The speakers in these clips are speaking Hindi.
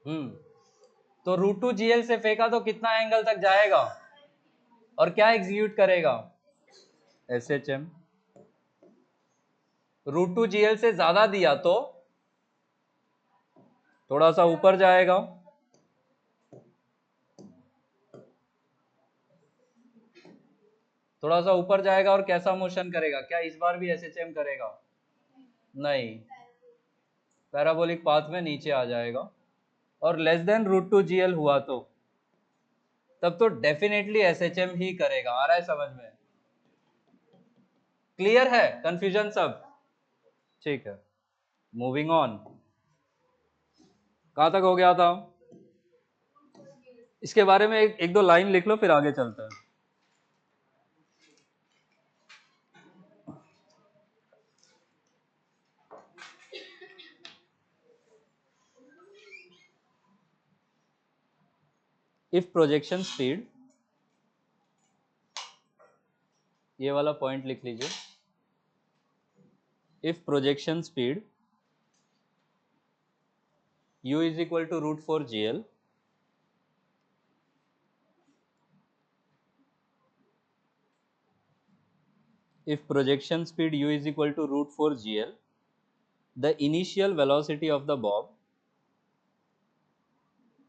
हम्म, तो √2 GL से फेंका तो कितना एंगल तक जाएगा और क्या एग्जीक्यूट करेगा? SHM। √2 GL से ज्यादा दिया तो थोड़ा सा ऊपर जाएगा, थोड़ा सा ऊपर जाएगा और कैसा मोशन करेगा? क्या इस बार भी SHM करेगा? नहीं, पैराबोलिक पाथ में नीचे आ जाएगा। और लेस देन √2 GL हुआ तो तब तो डेफिनेटली SHM ही करेगा। आ रहा है समझ में? क्लियर है? कंफ्यूजन सब? ठीक है, मूविंग ऑन। कहां तक हो गया था? इसके बारे में एक दो लाइन लिख लो, फिर आगे चलते हैं। इफ प्रोजेक्शन स्पीड, ये वाला पॉइंट लिख लीजिए। If projection speed u is equal to √4 GL, if projection speed u is equal to √4 GL, the initial velocity of the bob,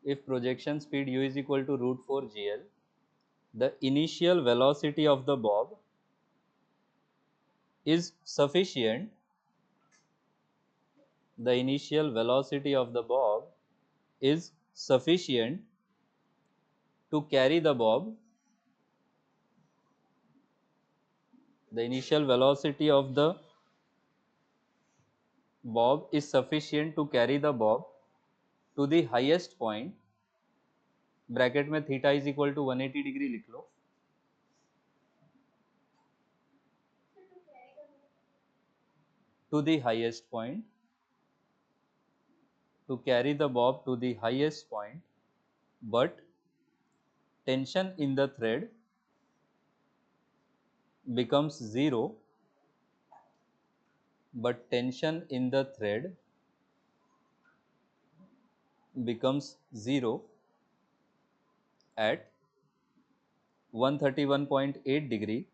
if projection speed u is equal to √4 GL, the initial velocity of the bob is sufficient, the initial velocity of the bob is sufficient to carry the bob, the initial velocity of the bob is sufficient to carry the bob to the highest point, bracket में theta is equal to 180 degree लिख लो, to the highest point, to carry the bob to the highest point, but tension in the thread becomes zero, but tension in the thread becomes zero at 131.8 degree,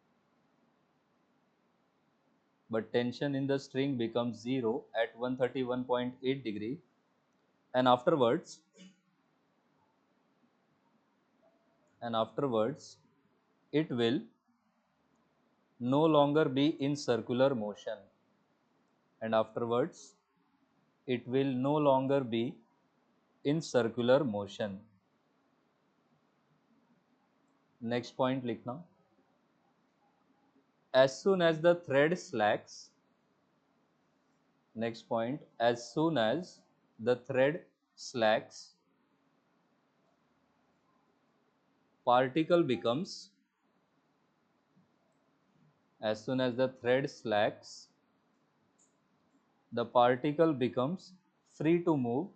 but tension in the string becomes zero at 131.8 degree, and afterwards it will no longer be in circular motion, and afterwards it will no longer be in circular motion. Next point लिखना, as soon as the thread slacks, next point, as soon as the thread slacks, particle becomes, as soon as the thread slacks, the particle becomes free to move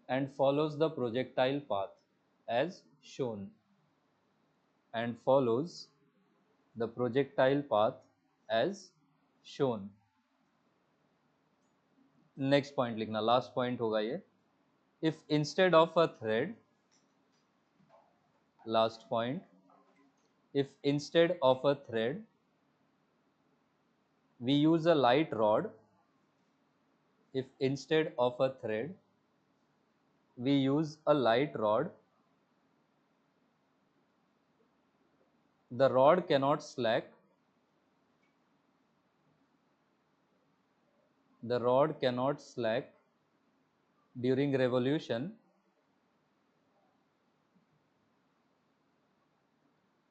and follows the projectile path as shown, and follows the projectile path as shown. Next point लिखना, last point होगा ये, if instead of a thread, last point, if instead of a thread we use a light rod, if instead of a thread we use a light rod, the rod cannot slack, the rod cannot slack during revolution,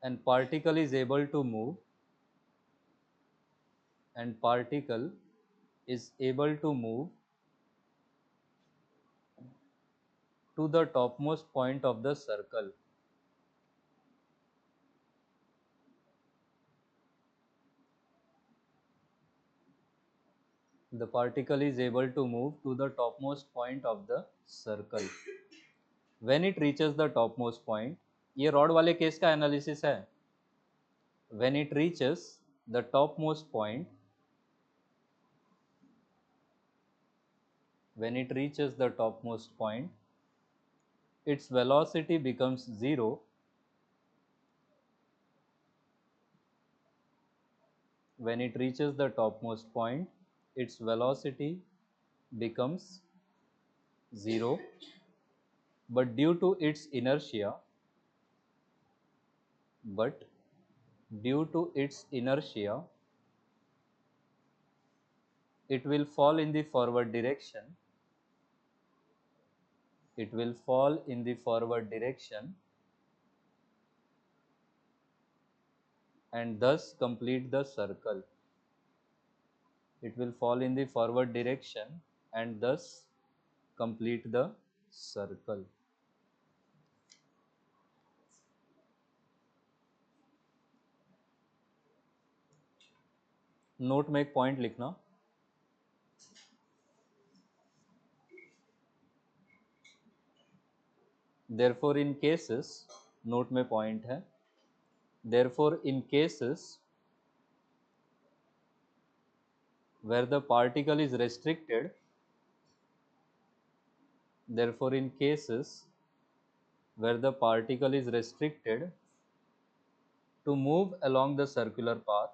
and particle is able to move, and particle is able to move to the topmost point of the circle. The particle is able to move to the topmost point of the circle. When it reaches the topmost point, ये रॉड वाले केस का एनालिसिस है, when it reaches the topmost point, when it reaches the topmost point, its velocity becomes 0 when it reaches the topmost point, its velocity becomes 0, but due to its inertia, it will fall in the forward direction. And thus complete the circle. It will fall in the forward direction and thus complete the circle. Note में एक पॉइंट लिखना, therefore in cases, नोट में पॉइंट है, therefore in cases where the particle is restricted, to move along the circular path,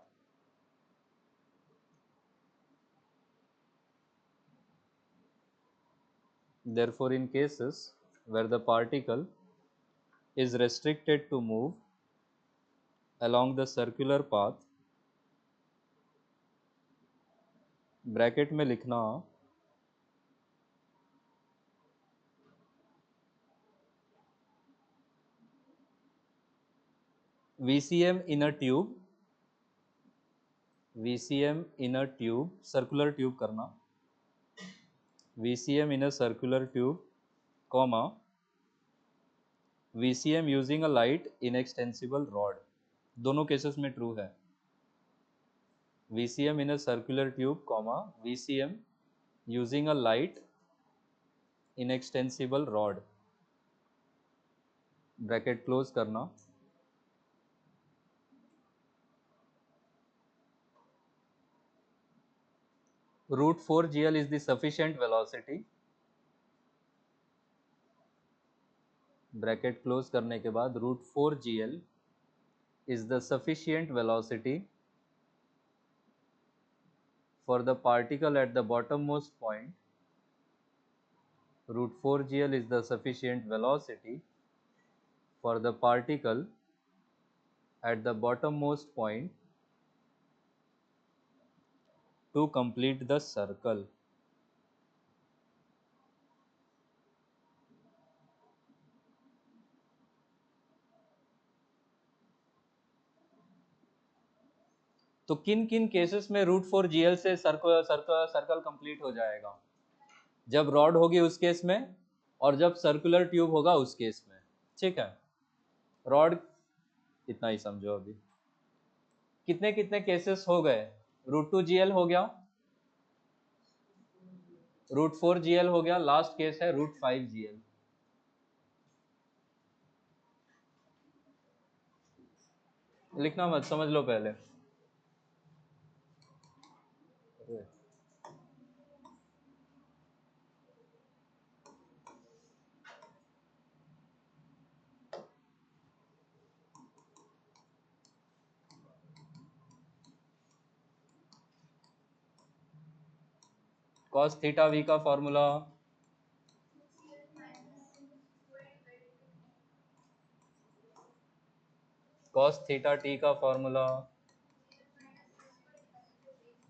therefore in cases where the particle is restricted to move along the circular path, bracket में लिखना VCM in a tube, circular tube करना, VCM in a circular tube, comma, VCM using a light inextensible rod. दोनों केसेस में ट्रू है. VCM in a circular tube, comma, VCM using a light inextensible rod. Bracket close करना. Root 4 GL is the sufficient velocity. Bracket close करने के बाद root 4 GL is the sufficient velocity for the particle at the bottommost point. Root 4 GL is the sufficient velocity for the particle at the bottommost point to complete the circle. तो किन किन केसेस में रूट 4 GL से सर्कल कंप्लीट हो जाएगा? जब रॉड होगी उस केस में और जब सर्कुलर ट्यूब होगा उस केस में. ठीक है, रॉड इतना ही समझो. अभी कितने कितने केसेस हो गए? रूट 2 GL हो गया, रूट 4 GL हो गया, लास्ट केस है रूट 5 GL. लिखना मत, समझ लो पहले. cos थीटा v का फॉर्मूला cos थीटा t का formula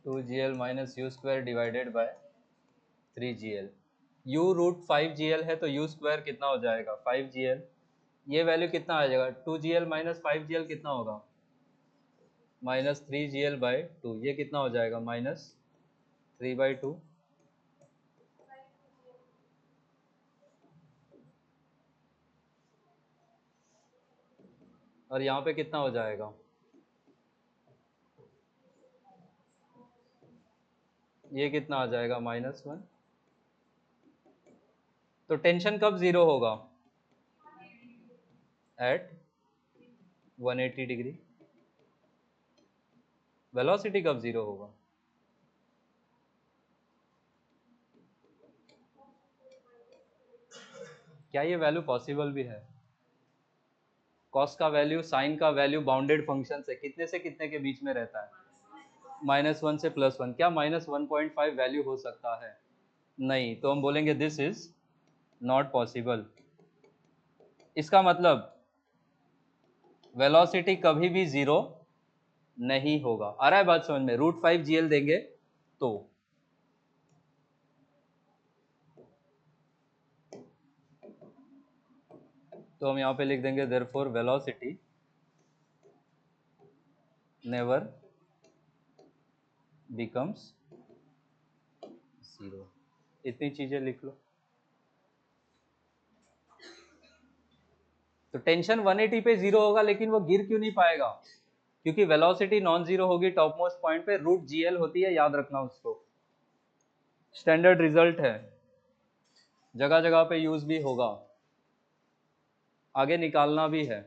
2GL minus u square divided by 3GL. u root 5GL है तो u स्क्वायर कितना हो जाएगा? 5GL. ये वैल्यू कितना आ जाएगा? 2GL माइनस 5GL कितना होगा? Minus 3GL by 2. ये कितना हो जाएगा? माइनस 3/2. और यहाँ पे कितना हो जाएगा? ये कितना आ जाएगा? -1. तो टेंशन कब जीरो होगा? At 180 degree. वेलोसिटी कब जीरो होगा? क्या ये वैल्यू पॉसिबल भी है? कॉस का वैल्यू, साइन का वैल्यू बाउंडेड फंक्शन से कितने के बीच में रहता है? -1 से +1। क्या -1.5 वैल्यू हो सकता है? नहीं, तो हम बोलेंगे दिस इज नॉट पॉसिबल। इसका मतलब वेलोसिटी कभी भी जीरो नहीं होगा। आ रहा है बात समझ में? √5 GL देंगे तो हम यहाँ पे लिख देंगे therefore velocity never becomes zero. इतनी चीजें लिख लो। तो टेंशन 180 पे जीरो होगा, लेकिन वो गिर क्यों नहीं पाएगा? क्योंकि वेलोसिटी नॉन जीरो होगी टॉप मोस्ट पॉइंट पे, √GL होती है, याद रखना उसको। स्टैंडर्ड रिजल्ट है, जगह जगह पे यूज भी होगा, आगे निकालना भी है।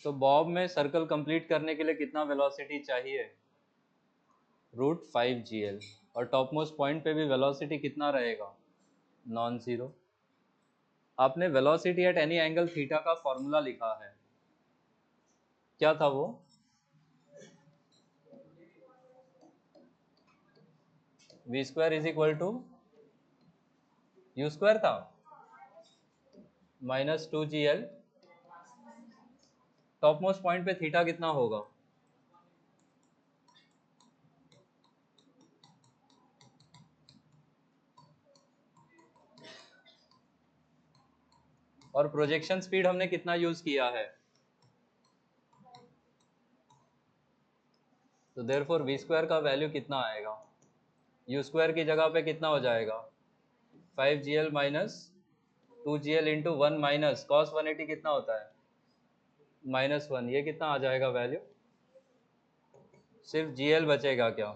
तो बॉब में सर्कल कंप्लीट करने के लिए कितना वेलोसिटी चाहिए? √5 GL। और टॉप मोस्ट पॉइंट पे भी वेलोसिटी कितना रहेगा? Non zero. आपने velocity at any angle theta का फॉर्मूला लिखा है, क्या था वो? v² is equal to u² था, -2GL। टॉप मोस्ट पॉइंट पे थीटा कितना होगा? और प्रोजेक्शन स्पीड हमने कितना यूज किया है? तो देयरफॉर v² का वैल्यू कितना आएगा? u² की जगह पे कितना हो जाएगा? 5GL minus 2GL into 1 minus cos 180 कितना होता है? -1। ये कितना आ जाएगा वैल्यू? सिर्फ GL बचेगा क्या?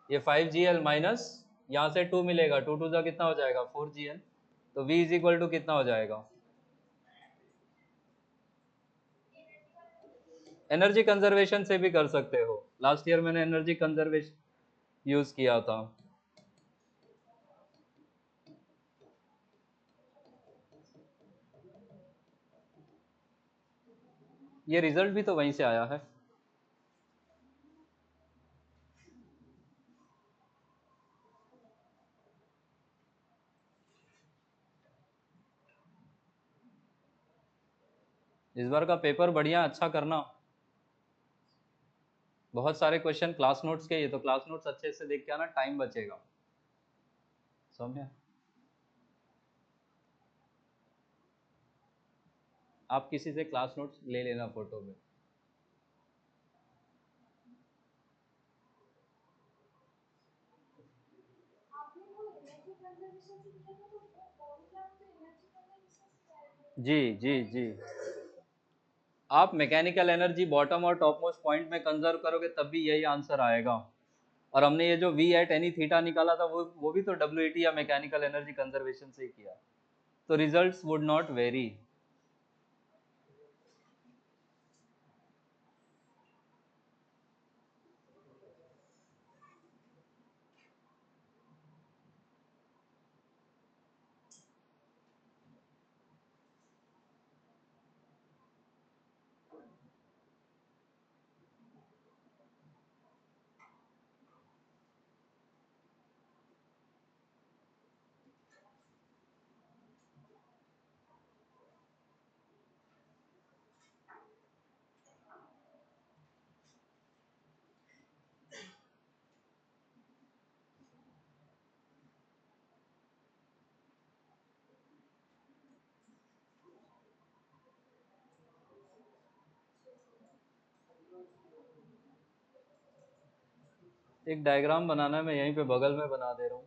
ये 5GL माइनस यहाँ से 2 मिलेगा, 2 2 जा कितना हो जाएगा? 4GL। तो v इज इक्वल टू कितना हो जाएगा? एनर्जी कंजर्वेशन से भी कर सकते हो, लास्ट ईयर मैंने एनर्जी कंजर्वेशन यूज किया था। ये रिजल्ट भी तो वहीं से आया है। इस बार का पेपर बढ़िया अच्छा करना, बहुत सारे क्वेश्चन क्लास नोट्स के, ये तो क्लास नोट्स अच्छे से देख के आना, टाइम बचेगा। समझे? आप किसी से क्लास नोट्स ले लेना फोटो में। जी जी जी, आप मैकेनिकल एनर्जी बॉटम और टॉप मोस्ट पॉइंट में कंजर्व करोगे तब भी यही आंसर आएगा। और हमने ये जो v एट एनी थीटा निकाला था वो भी तो WAT या मैकेनिकल एनर्जी कंजर्वेशन से ही किया, तो रिजल्ट्स वुड नॉट वेरी। एक डायग्राम बनाना है, मैं यहीं पे बगल में बना दे रहा हूँ।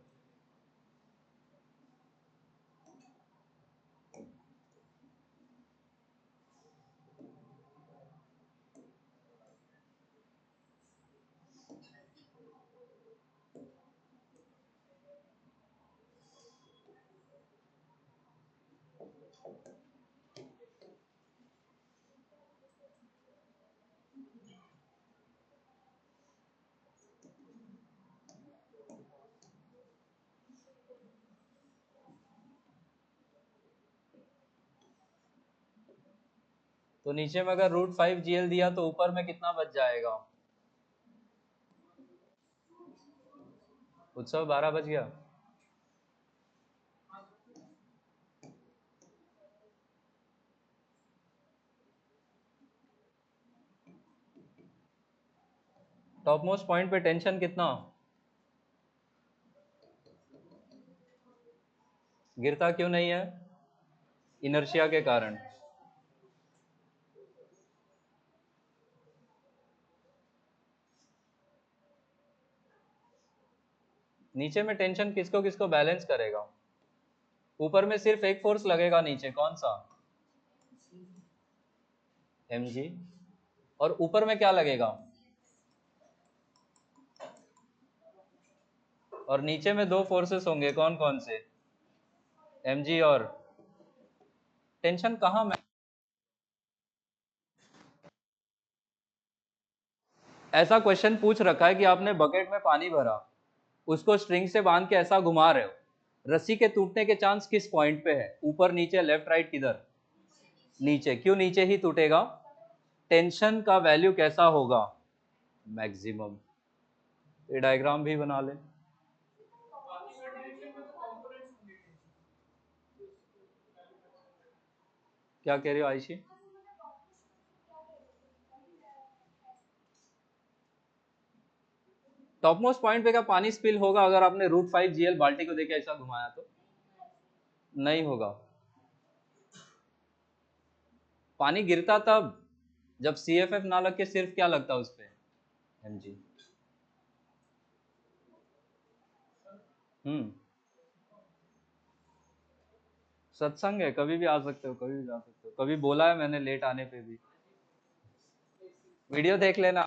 तो नीचे में अगर √5 GL दिया तो ऊपर में कितना बच जाएगा? उत्सव 12 बज गया। टॉप मोस्ट पॉइंट पे टेंशन कितना? गिरता क्यों नहीं है? इनर्शिया के कारण। नीचे में टेंशन किसको किसको बैलेंस करेगा? ऊपर में सिर्फ एक फोर्स लगेगा, नीचे कौन सा? mg। और ऊपर में क्या लगेगा? और नीचे में दो फोर्सेस होंगे, कौन कौन से? mg और टेंशन कहाँ में? ऐसा क्वेश्चन पूछ रखा है कि आपने बकेट में पानी भरा, उसको स्ट्रिंग से बांध के ऐसा घुमा रहे हो, रस्सी के टूटने के चांस किस पॉइंट पे है? ऊपर, नीचे, लेफ्ट, राइट, किधर? नीचे। क्यों नीचे ही टूटेगा? टेंशन का वैल्यू कैसा होगा? मैक्सिमम। ये डायग्राम भी बना ले। क्या कह रही हो आयशी? टॉप मोस्ट पॉइंट पे क्या पानी स्पिल होगा अगर आपने √5 GL बाल्टी को देके ऐसा घुमाया तो? नहीं होगा। पानी गिरता तब जब CFF ना लग के सिर्फ क्या लगता उस पे? mg। हम्म। सत्संग है, कभी भी आ सकते हो, कभी भी जा सकते हो। कभी बोला है मैंने लेट आने पे भी? वीडियो देख लेना।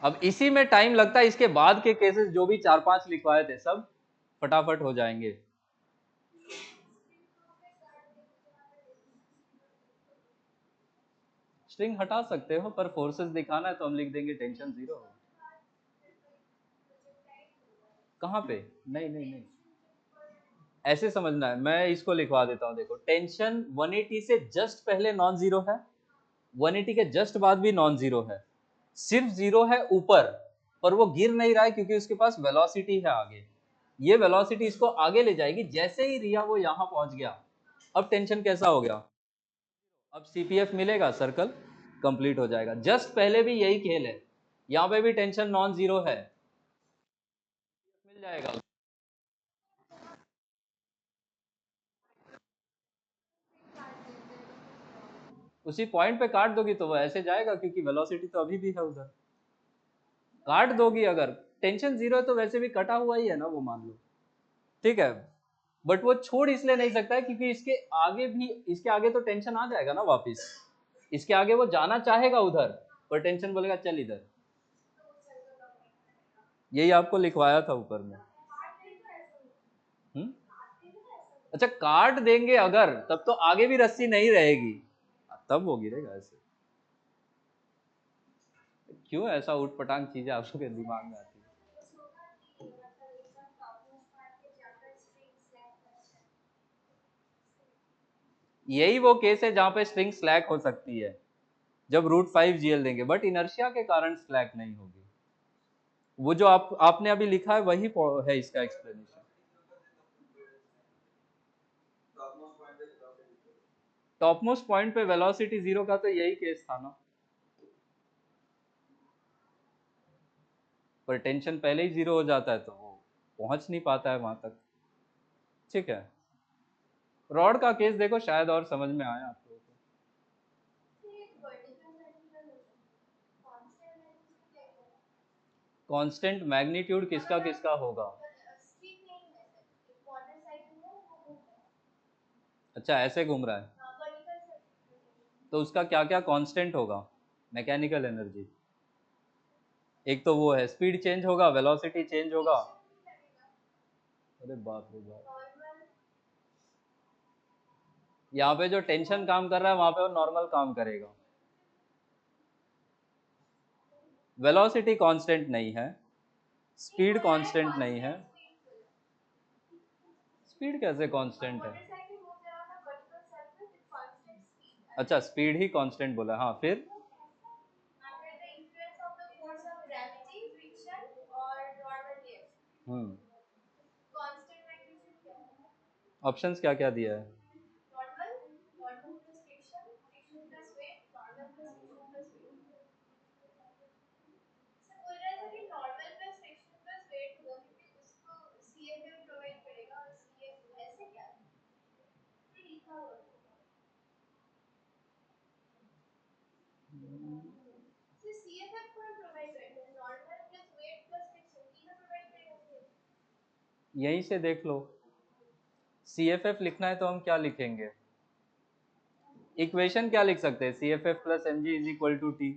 अब इसी में टाइम लगता है, इसके बाद के केसेस जो भी 4-5 लिखवाए थे सब फटाफट हो जाएंगे। स्ट्रिंग हटा सकते हो, पर फोर्सेस दिखाना है तो हम लिख देंगे टेंशन 0। कहाँ पे? नहीं नहीं नहीं, ऐसे समझना है, मैं इसको लिखवा देता हूँ। देखो, टेंशन 180 से जस्ट पहले नॉन जीरो है, 180 के जस्ट बाद भी नॉन जीरो है, सिर्फ जीरो है ऊपर, पर वो गिर नहीं रहा है क्योंकि उसके पास वेलोसिटी है आगे। ये वेलोसिटी इसको आगे ले जाएगी। जैसे ही रिया वो यहां पहुंच गया, अब टेंशन कैसा हो गया? अब CPF मिलेगा, सर्कल कंप्लीट हो जाएगा। जस्ट पहले भी यही खेल है, यहाँ पे भी टेंशन नॉन जीरो है, मिल जाएगा। उसी पॉइंट पे काट दोगी तो वो ऐसे जाएगा, क्योंकि वेलोसिटी तो अभी भी है उधर। काट दोगी अगर, टेंशन जीरो है तो वैसे भी कटा हुआ ही है ना वो, मान लो, ठीक है। बट वो छोड़ इसलिए नहीं सकता है क्योंकि इसके आगे भी, इसके आगे तो टेंशन आ जाएगा ना वापिस, इसके आगे वो जाना चाहेगा उधर, पर टेंशन बोलेगा चल इधर। यही आपको लिखवाया था ऊपर में। अच्छा, काट देंगे अगर, तब तो आगे भी रस्सी नहीं रहेगी, तब वो गिरेगा ऐसे। क्यों ऐसा उठपटांग चीजें आप लोग के दिमाग में आती है? यही वो केस है जहां पे स्ट्रिंग स्लैक हो सकती है, जब √5 GL देंगे, बट इनर्शिया के कारण स्लैक नहीं होगी। वो जो आपने अभी लिखा है वही है इसका एक्सप्लेनेशन। टॉप मोस्ट पॉइंट पे वेलोसिटी जीरो का तो यही केस था ना, पर टेंशन पहले ही जीरो हो जाता है तो वो पहुंच नहीं पाता है वहां तक, ठीक है। रॉड का केस देखो, शायद और समझ में आया आप लोगों को। कांस्टेंट मैग्नीट्यूड किसका किसका होगा? अच्छा, ऐसे घूम रहा है तो उसका क्या क्या कांस्टेंट होगा? मैकेनिकल एनर्जी, एक तो वो है, स्पीड चेंज होगा, वेलोसिटी चेंज होगा। अरे बाप रे बाप, यहाँ पे जो टेंशन काम कर रहा है वहां पे वो नॉर्मल काम करेगा। वेलोसिटी कांस्टेंट नहीं है, स्पीड कांस्टेंट नहीं है। स्पीड कैसे कांस्टेंट है? अच्छा, स्पीड ही कांस्टेंट बोला, हाँ फिर? हम्म, ऑप्शंस क्या क्या दिया है? यहीं से देख लो, CFF लिखना है तो हम क्या लिखेंगे? इक्वेशन क्या लिख सकते हैं? CFF plus mg is equal to T.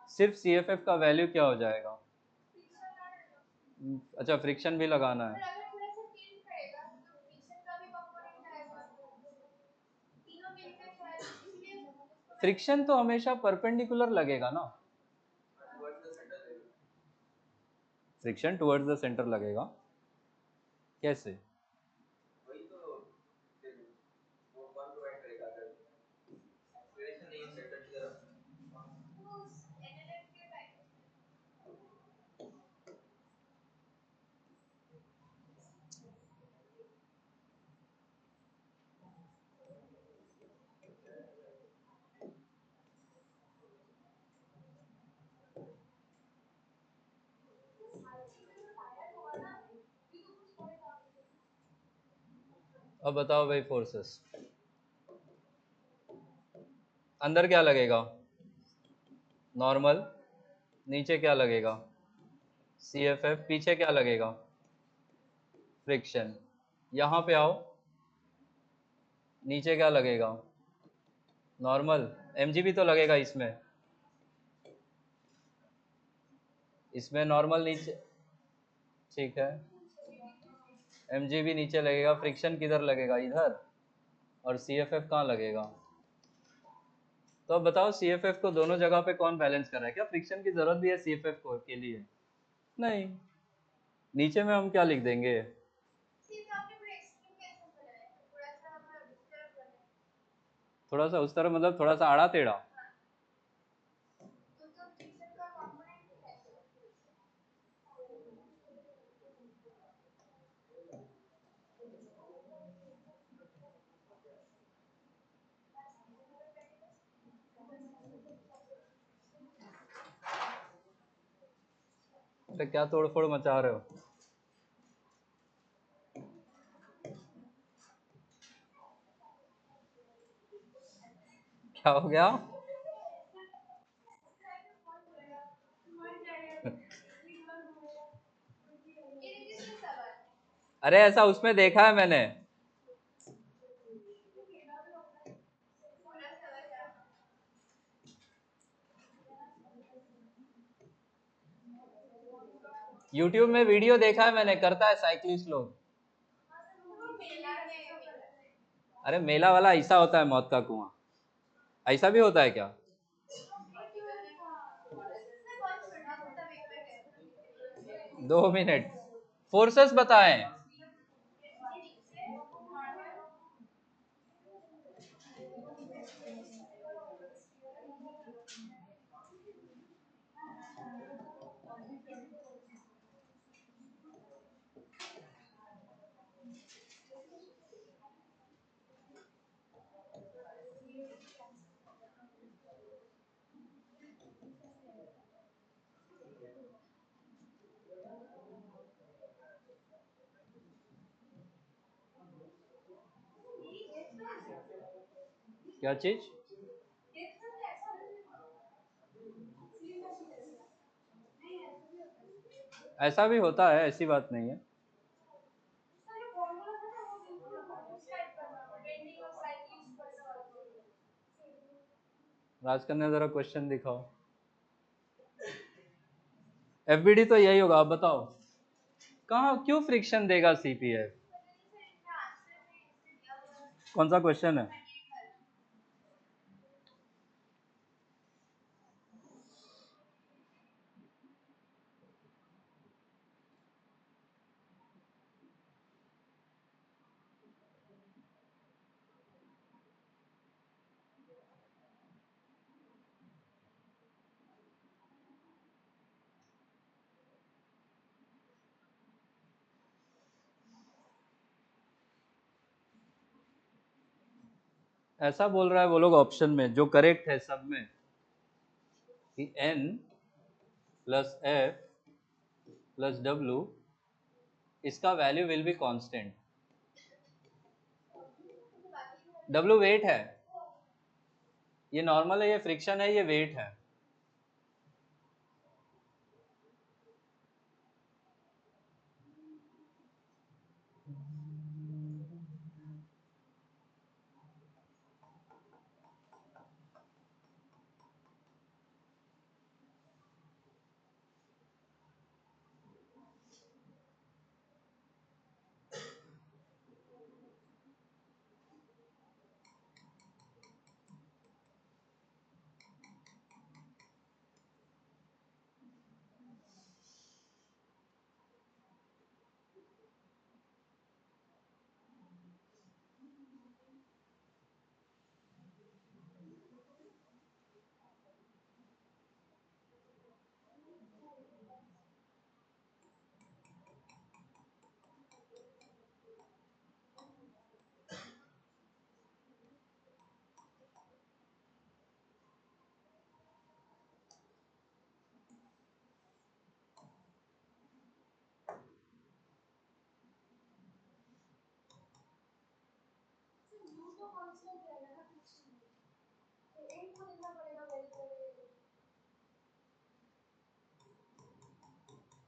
सिर्फ CFF का वैल्यू क्या हो जाएगा? अच्छा, फ्रिक्शन भी लगाना है। फ्रिक्शन तो हमेशा परपेंडिकुलर लगेगा ना, फ्रिक्शन टुवर्ड्स द सेंटर लगेगा। कैसे? अब बताओ भाई, फोर्सेस अंदर क्या लगेगा? नॉर्मल। नीचे क्या लगेगा? CFF। पीछे क्या लगेगा? फ्रिक्शन। यहाँ पे आओ, नीचे क्या लगेगा? नॉर्मल। mg भी तो लगेगा इसमें, इसमें नॉर्मल नीचे, ठीक है। mg भी नीचे लगेगा, फ्रिक्शन किधर लगेगा? इधर। और CFF कहाँ लगेगा? तो अब बताओ, CFF को दोनों जगह पे कौन बैलेंस कर रहा है? क्या फ्रिक्शन की जरूरत भी है CFF को के लिए? नहीं। नीचे में हम क्या लिख देंगे? थोड़ा सा उस तरह, मतलब थोड़ा सा आड़ा टेढ़ा। अरे क्या तोड़फोड़ मचा रहे हो? क्या हो गया? अरे ऐसा उसमें देखा है मैंने। यूट्यूब में वीडियो देखा है मैंने, करता है साइक्लिस्ट लोग। अरे मेला वाला ऐसा होता है, मौत का कुआं ऐसा भी होता है क्या? 2 मिनट, फोर्सेस बताएं। क्या चीज? ऐसा भी होता है, ऐसी बात नहीं है। राजकन्या जरा क्वेश्चन दिखाओ। एफबीडी तो यही होगा, आप बताओ। कहाँ क्यों फ्रिक्शन देगा सीपीएफ? कौन सा क्वेश्चन है? ऐसा बोल रहा है वो लोग ऑप्शन में, जो करेक्ट है सब में, कि n plus F plus W, इसका value will be constant. W weight है, ये नॉर्मल है, ये फ्रिक्शन है, ये वेट है।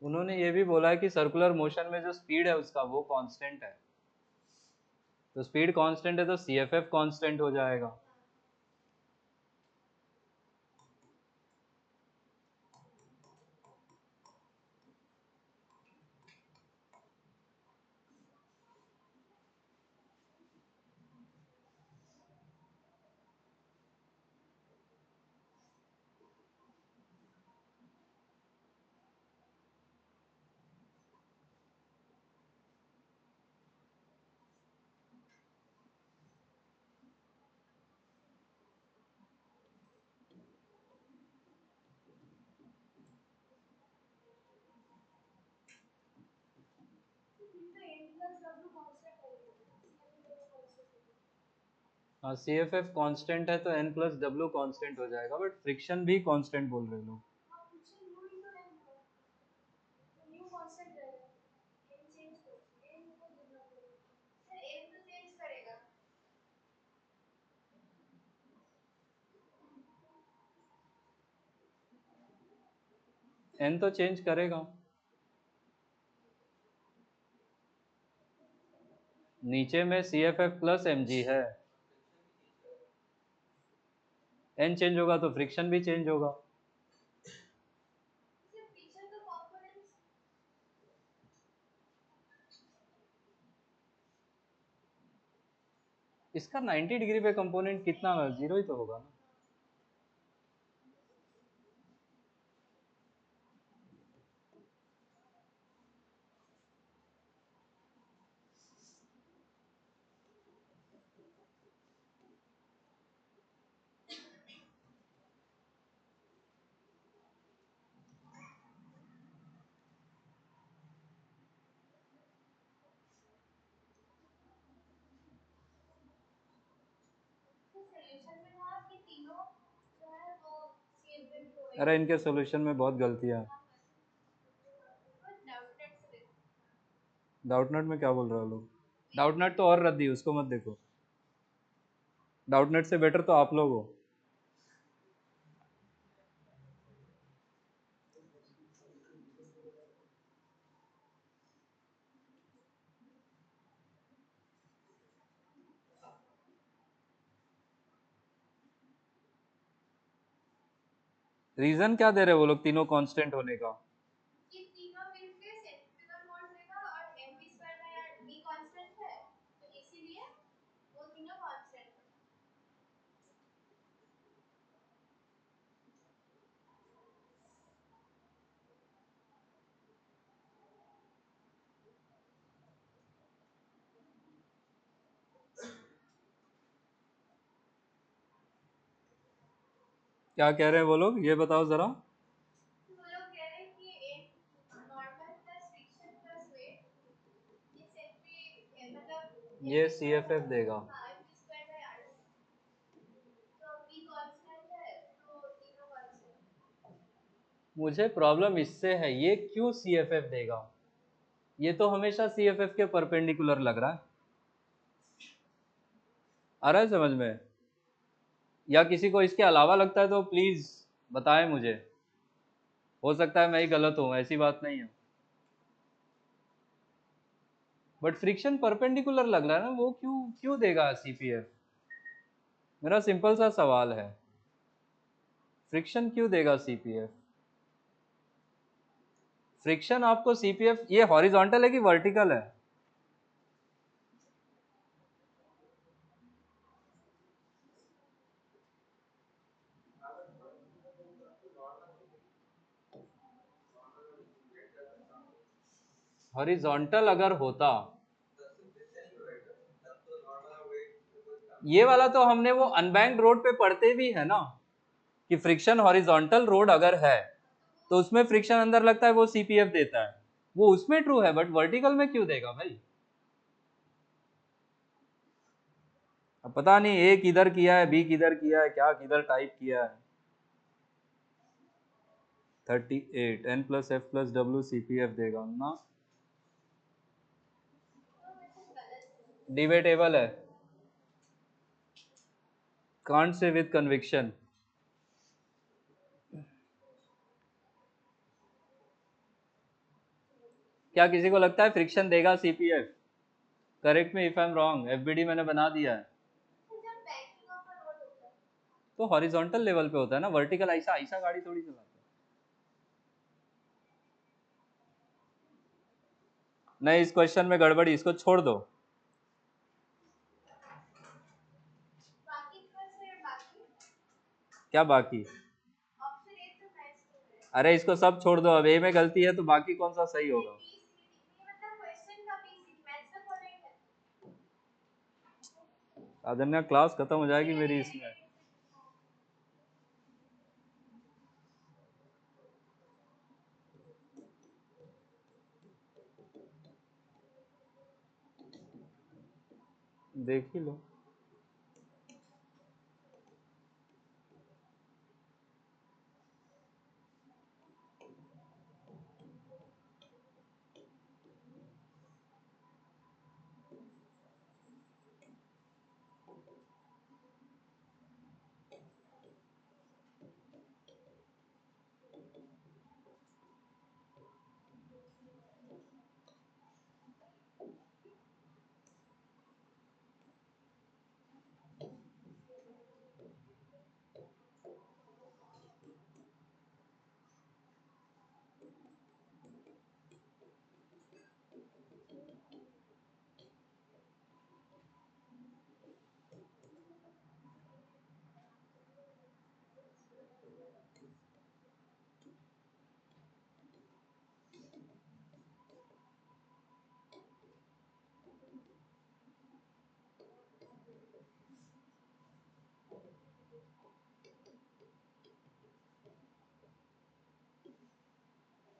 उन्होंने ये भी बोला है कि सर्कुलर मोशन में जो स्पीड है उसका, वो कांस्टेंट है। तो स्पीड कांस्टेंट है तो सीएफएफ कांस्टेंट हो जाएगा। हाँ, सी एफ एफ कॉन्स्टेंट है तो एन प्लस डब्ल्यू कॉन्स्टेंट हो जाएगा, बट फ्रिक्शन भी कॉन्स्टेंट बोल रहे लोग। n तो चेंज करेगा, नीचे में CFF प्लस mg है, n चेंज होगा तो फ्रिक्शन भी चेंज होगा। इसका 90 डिग्री पे कंपोनेंट कितना, जीरो ही तो होगा ना। अरे इनके सॉल्यूशन में बहुत गलतियां हैं। डाउटनट में क्या बोल रहे हो लोग? डाउटनट तो और रद्दी, उसको मत देखो। डाउटनट से बेटर तो आप लोग हो। रीजन क्या दे रहे हो वो लोग तीनों कांस्टेंट होने का? क्या कह रहे हैं वो लोग, ये बताओ जरा। ये CFF देगा। मुझे प्रॉब्लम इससे है, ये क्यों CFF देगा? ये तो हमेशा CFF के परपेंडिकुलर लग रहा है। आ रहा है समझ में? या किसी को इसके अलावा लगता है तो प्लीज बताएं मुझे, हो सकता है मैं ही गलत हूं, ऐसी बात नहीं है। बट फ्रिक्शन परपेंडिकुलर लग रहा है ना, वो क्यों क्यों देगा CPF? मेरा सिंपल सा सवाल है, फ्रिक्शन क्यों देगा CPF? फ्रिक्शन आपको CPF, ये हॉरिजॉन्टल है कि वर्टिकल है? हॉरिजॉन्टल अगर होता, ये वाला तो हमने वो अनबैंक्ड रोड पे पढ़ते भी है ना, कि फ्रिक्शन हॉरिजॉन्टल रोड अगर है तो उसमें फ्रिक्शन अंदर लगता है, वो CPF देता है, वो उसमें ट्रू है, बट वर्टिकल में क्यों देगा भाई? अब पता नहीं ए किधर किया है, बी किधर किया है, क्या किधर टाइप किया है। 38 n plus F plus W CPF देगा ना, डिबेटेबल है, कांट से विद कन्विक्शन। क्या किसी को लगता है फ्रिक्शन देगा CPF? Correct me if I am wrong, FBD मैंने बना दिया है। तो हॉरिजॉन्टल लेवल पे होता है ना, वर्टिकल ऐसा ऐसा गाड़ी थोड़ी चलाता है। नहीं, इस क्वेश्चन में गड़बड़ी, इसको छोड़ दो। क्या बाकी? अरे इसको सब छोड़ दो, अब ए में गलती है तो बाकी कौन सा सही होगा? आदन्या क्लास खत्म हो जाएगी मेरी इसमें। देख ही लो।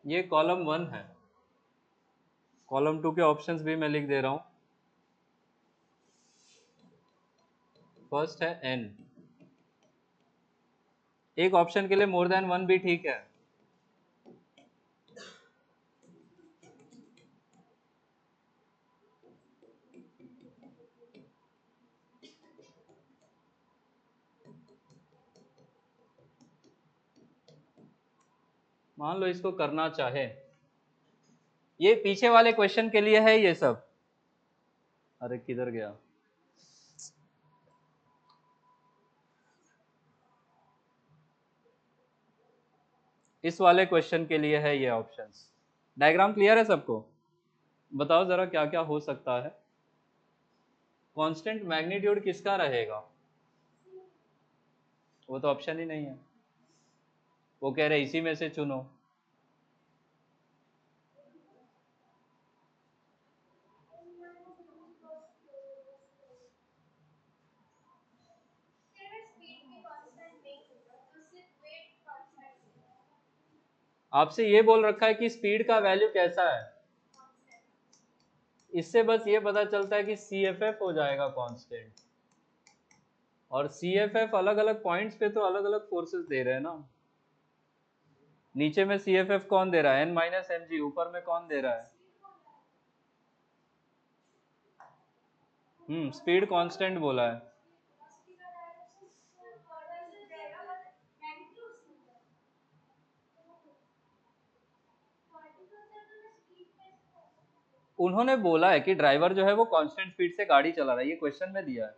ये कॉलम 1 है, कॉलम 2 के ऑप्शंस भी मैं लिख दे रहा हूं। फर्स्ट है n, एक ऑप्शन के लिए मोर देन 1 भी ठीक है। मान लो इसको करना चाहे, ये पीछे वाले क्वेश्चन के लिए है ये सब। अरे किधर गया, इस वाले क्वेश्चन के लिए है ये ऑप्शंस। डायग्राम क्लियर है सबको? बताओ जरा क्या क्या हो सकता है। कांस्टेंट मैग्नीट्यूड किसका रहेगा? वो तो ऑप्शन ही नहीं है, वो कह रहे इसी में से चुनो। आपसे ये बोल रखा है कि स्पीड का वैल्यू कैसा है, इससे बस ये पता चलता है कि सी एफ एफ हो जाएगा कांस्टेंट, और सी एफ एफ अलग अलग पॉइंट्स पे तो अलग अलग फोर्सेस दे रहे हैं ना। नीचे में सी एफ एफ कौन दे रहा है, एन माइनस एम जी, ऊपर में कौन दे रहा है? स्पीड कांस्टेंट बोला है। उन्होंने बोला है कि ड्राइवर जो है वो कांस्टेंट स्पीड से गाड़ी चला रहा है, ये क्वेश्चन में दिया है।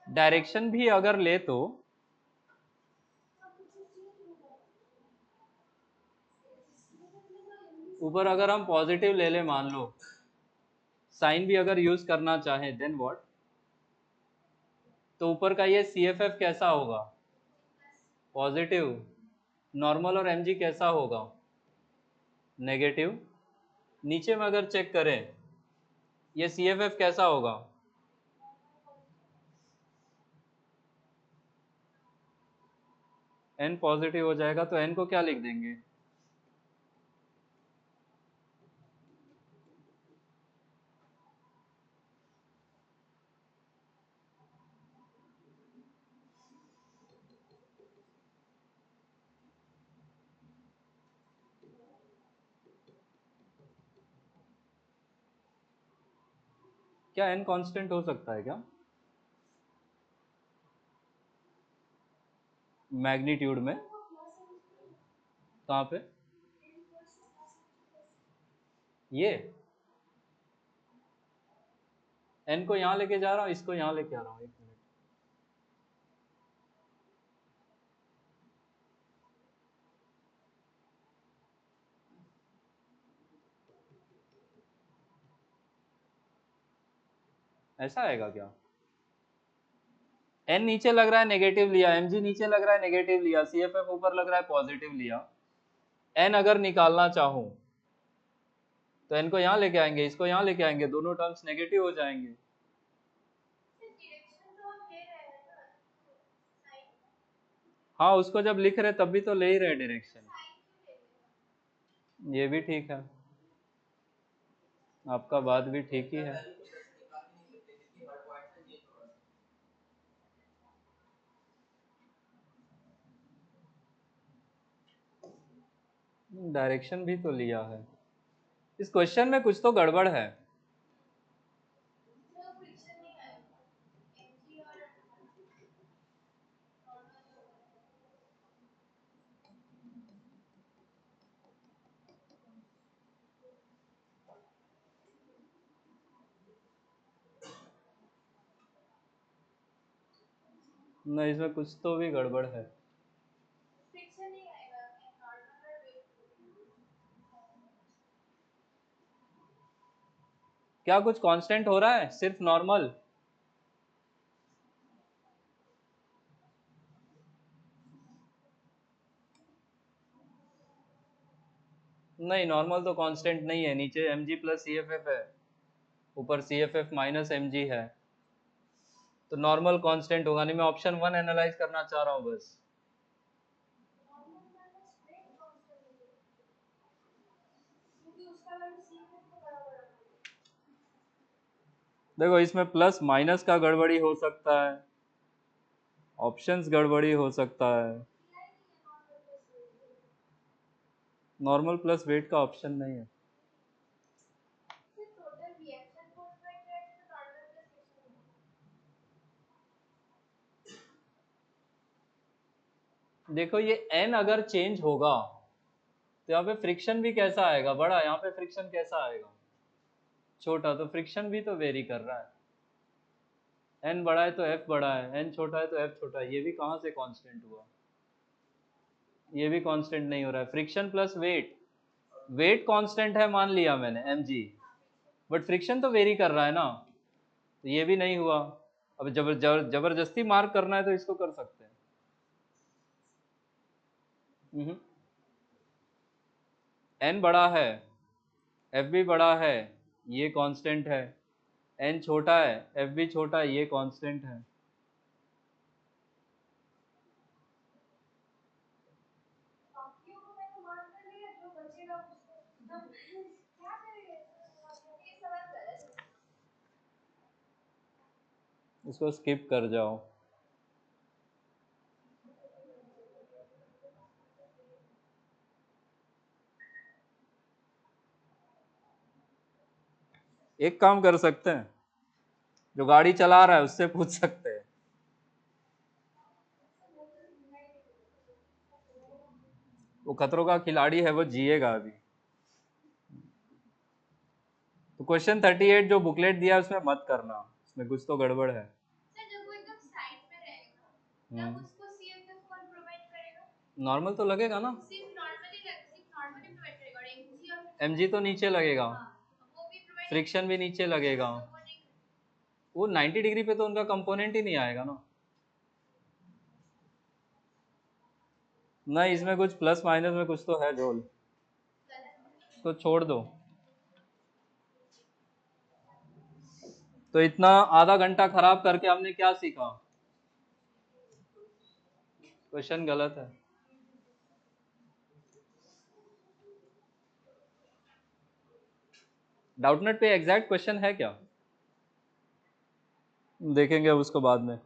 डायरेक्शन भी अगर ले तो ऊपर अगर हम पॉजिटिव ले ले, मान लो साइन भी अगर यूज करना चाहे, देन व्हाट? तो ऊपर का ये सी एफ एफ कैसा होगा? पॉजिटिव। नॉर्मल और एम जी कैसा होगा? नेगेटिव। नीचे में अगर चेक करें, ये सी एफ एफ कैसा होगा? एन पॉजिटिव हो जाएगा, तो एन को क्या लिख देंगे? क्या एन कांस्टेंट हो सकता है क्या मैग्नीट्यूड में? कहाँ पे? ये एन को यहाँ लेके जा रहा हूँ, इसको यहाँ लेके आ रहा हूँ, एक मिनट। ऐसा आएगा क्या? एन नीचे लग रहा है नेगेटिव लिया, एम जी नीचे लग रहा है नेगेटिव लिया, सी एफ एफ ऊपर लग रहा है पॉजिटिव लिया। एन अगर निकालना चाहूं तो एन को यहाँ लेके आएंगे, इसको यहाँ लेके आएंगे, दोनों टर्म्स नेगेटिव हो जाएंगे। हाँ, उसको जब लिख रहे तब भी तो ले ही रहे डायरेक्शन। ये भी ठीक है, आपका बात भी ठीक ही है। डायरेक्शन भी तो लिया है, इस क्वेश्चन में कुछ तो गड़बड़ है। नहीं, इसमें कुछ तो भी गड़बड़ है। क्या कुछ कांस्टेंट हो रहा है, सिर्फ नॉर्मल? नहीं, नॉर्मल तो कांस्टेंट नहीं है, नीचे mg plus C F F है, ऊपर C F F minus M G है, तो नॉर्मल कांस्टेंट होगा नहीं। मैं ऑप्शन 1 एनालाइज करना चाह रहा हूँ बस। देखो, इसमें प्लस माइनस का गड़बड़ी हो सकता है, ऑप्शंस गड़बड़ी हो सकता है, नॉर्मल प्लस वेट का ऑप्शन नहीं है। देखो, ये n अगर चेंज होगा तो यहाँ पे फ्रिक्शन भी कैसा आएगा, बड़ा, यहाँ पे फ्रिक्शन कैसा आएगा, छोटा, तो फ्रिक्शन भी तो वेरी कर रहा है। n बड़ा है तो f बड़ा है, n छोटा है तो f छोटा है, ये भी कहाँ से कांस्टेंट हुआ, ये भी कांस्टेंट नहीं हो रहा है। Friction plus weight, weight constant है मान लिया मैंने mg, बट फ्रिक्शन तो वेरी कर रहा है ना, तो ये भी नहीं हुआ। अब जबरदस्ती मार्क करना है तो इसको कर सकते हैं। n बड़ा है, f भी बड़ा है, ये कांस्टेंट है। n छोटा है, f भी छोटा है, ये कांस्टेंट है। इसको स्किप कर जाओ। एक काम कर सकते हैं, जो गाड़ी चला रहा है उससे पूछ सकते हैं। वो खतरों का खिलाड़ी है, वो जिएगा अभी। तो क्वेश्चन 38 जो बुकलेट दिया है उसमें मत करना, उसमें कुछ तो गड़बड़ है। नॉर्मल तो लगेगा ना, mg तो नीचे लगेगा, फ्रिक्शन भी नीचे लगेगा, वो 90 डिग्री पे तो उनका कंपोनेंट ही नहीं आएगा ना। नहीं, इसमें कुछ प्लस माइनस में कुछ तो है झोल, इसको छोड़ दो। तो इतना आधा घंटा खराब करके हमने क्या सीखा, क्वेश्चन गलत है। डाउटनेट पे एग्जैक्ट क्वेश्चन है क्या, देखेंगे अब उसको बाद में।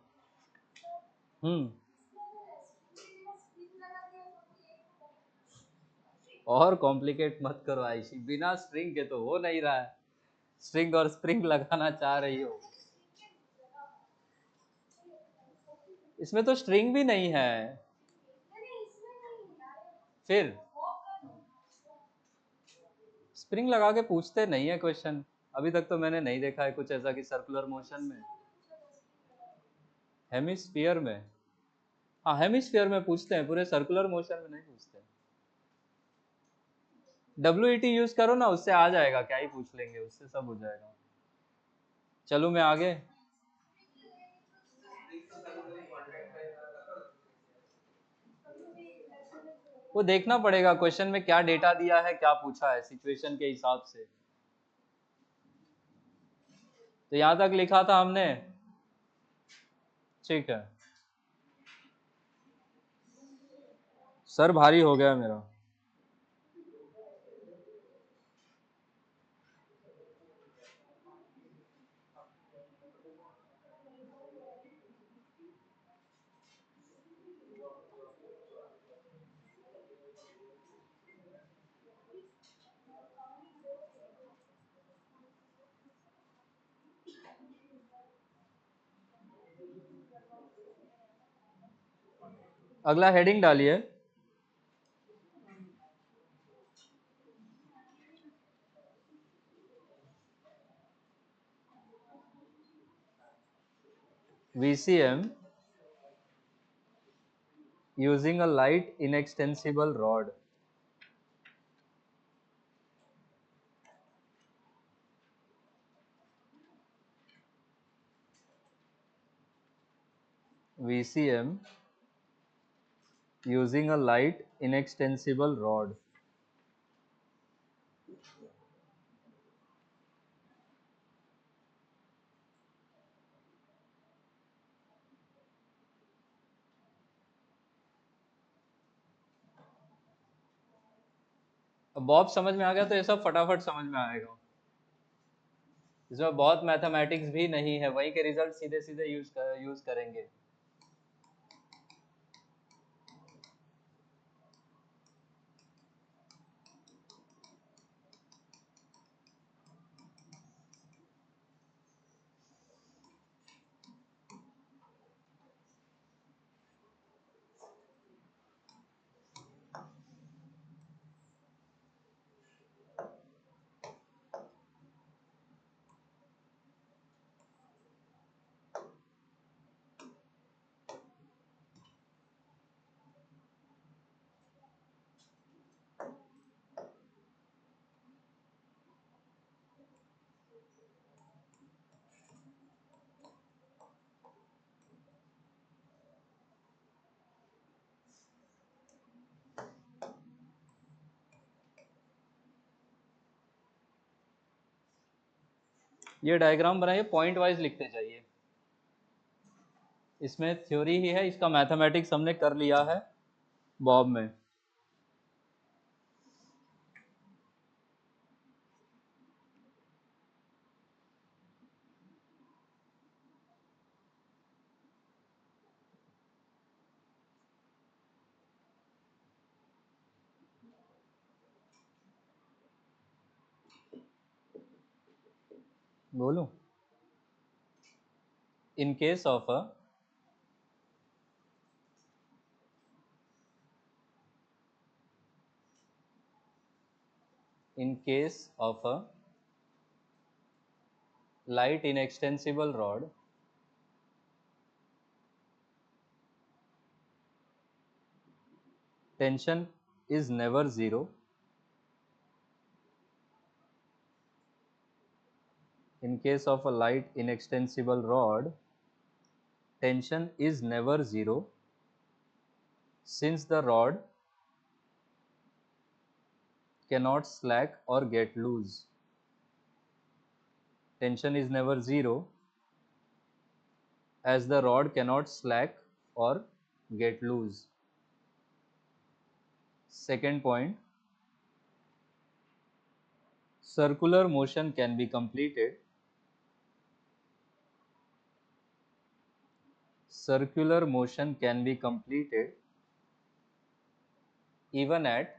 हम्म और कॉम्प्लिकेट मत करो आयशी, बिना स्ट्रिंग के तो हो नहीं रहा है, स्ट्रिंग और स्प्रिंग लगाना चाह रही हो। इसमें तो स्ट्रिंग भी नहीं है, फिर स्प्रिंग लगा के पूछते नहीं है क्वेश्चन, अभी तक तो मैंने नहीं देखा है कुछ ऐसा कि सर्कुलर मोशन में। हेमिस्फीयर में, हाँ हेमिस्फीयर में पूछते हैं, पूरे सर्कुलर मोशन में नहीं पूछते। WET यूज करो ना, उससे आ जाएगा, क्या ही पूछ लेंगे, उससे सब हो जाएगा। चलो मैं आगे। वो देखना पड़ेगा क्वेश्चन में क्या डेटा दिया है, क्या पूछा है, सिचुएशन के हिसाब से। तो यहां तक लिखा था हमने, ठीक है। सर भारी हो गया मेरा। अगला हेडिंग डालिए। VCM using a light inextensible rod. VCM using a light inextensible rod. अब बॉब समझ में आ गया तो ये सब फटाफट समझ में आएगा। इसमें बहुत मैथमेटिक्स भी नहीं है, वहीं के रिजल्ट सीधे सीधे यूज करेंगे। ये डायग्राम बनाइए, पॉइंट वाइज लिखते जाइए। इसमें थ्योरी ही है, इसका मैथमेटिक्स हमने कर लिया है बॉब में। बोलूं? In case of a light inextensible rod, tension is never zero. In case of a light inextensible rod, tension is never zero, since the rod cannot slack or get loose. Tension is never zero, as the rod cannot slack or get loose. Second point, circular motion can be completed. Circular motion can be completed even at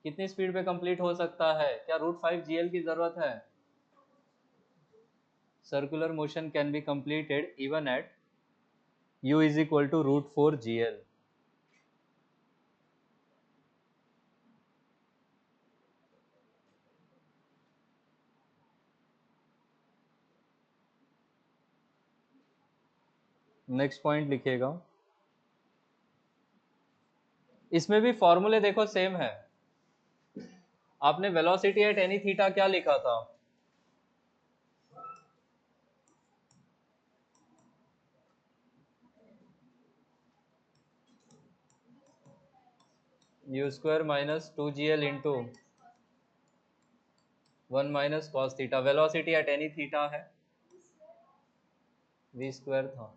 कितनी स्पीड पे कंप्लीट हो सकता है? क्या √5 GL की जरूरत है? Circular motion can be completed even at u is equal to √4 GL. Next point लिखिएगा। इसमें भी फॉर्मूले देखो सेम है। आपने वेलोसिटी एट एनी थीटा क्या लिखा था? u² minus 2GL into 1 minus cos theta. Velocity at any theta है v² था,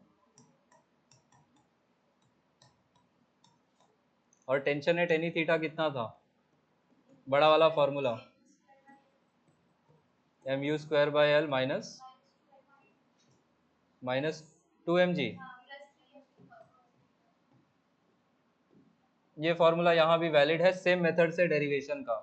और टेंशन एट एनी थीटा कितना था? बड़ा वाला फॉर्मूला mu²/L माइनस 2mg। ये फॉर्मूला यहाँ भी वैलिड है, सेम मेथड से डेरिवेशन का।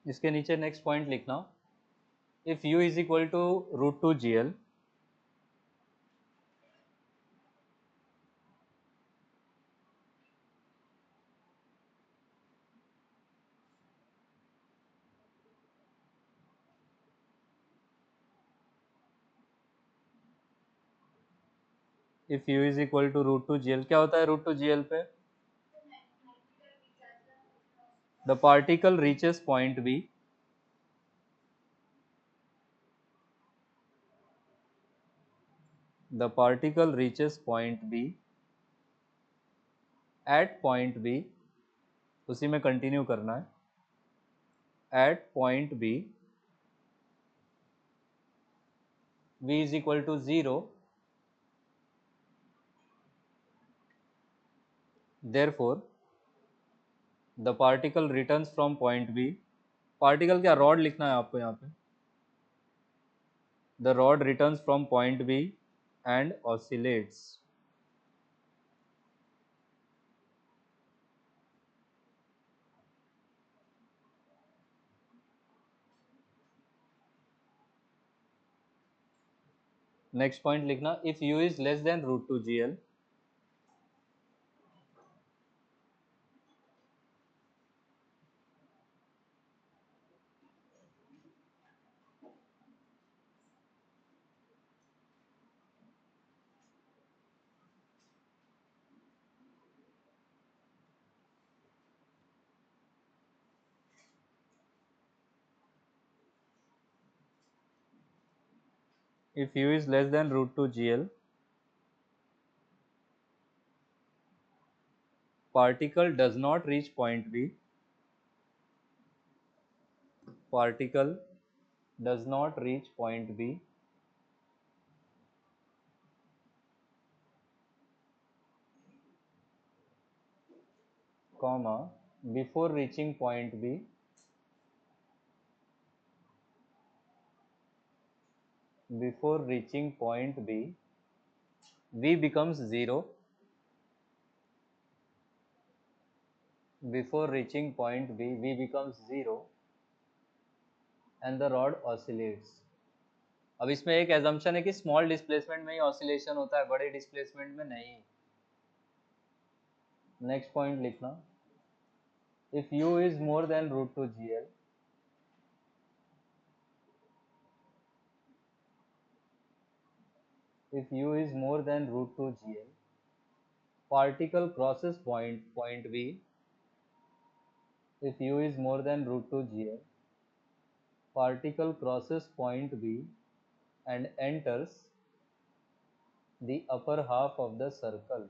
इसके नीचे नेक्स्ट पॉइंट लिखना, if u is equal to √2 gl, if u is equal to √2 gl, क्या होता है √2 gl पे? The particle reaches point B, the particle reaches point B, at point B, उसी में कंटिन्यू करना है, at point B V is equal to 0, therefore the particle returns from point B, particle क्या रॉड लिखना है आपको यहाँ पे, the rod returns from point B and oscillates, next point लिखना, if u is less than √2 gl, if u is less than √2 gl, particle does not reach point B, particle does not reach point B, comma, before reaching point B, before reaching point B, V becomes 0, before reaching point B, V becomes 0 and the rod oscillates. अब इसमें एक assumption है कि small displacement में ही oscillation होता है, बड़े displacement में नहीं. Next point लिखना, if u is more than √2 gl, if u is more than √2 gl, particle crosses point B, if u is more than √2 gl, particle crosses point B and enters the upper half of the circle.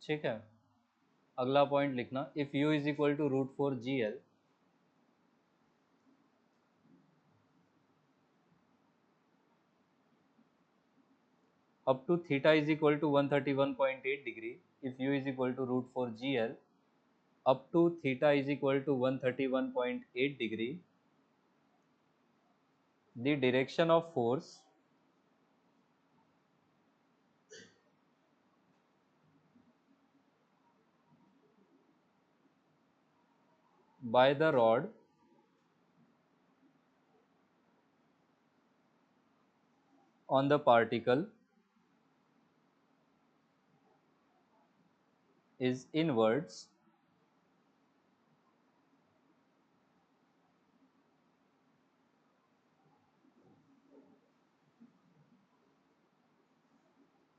ठीक है, अगला पॉइंट लिखना, if u is equal to √4 gl, up to theta is equal to 131.8 degree, if u is equal to √4 gl, up to theta is equal to 131.8 degree, the direction of force by the rod on the particle is inwards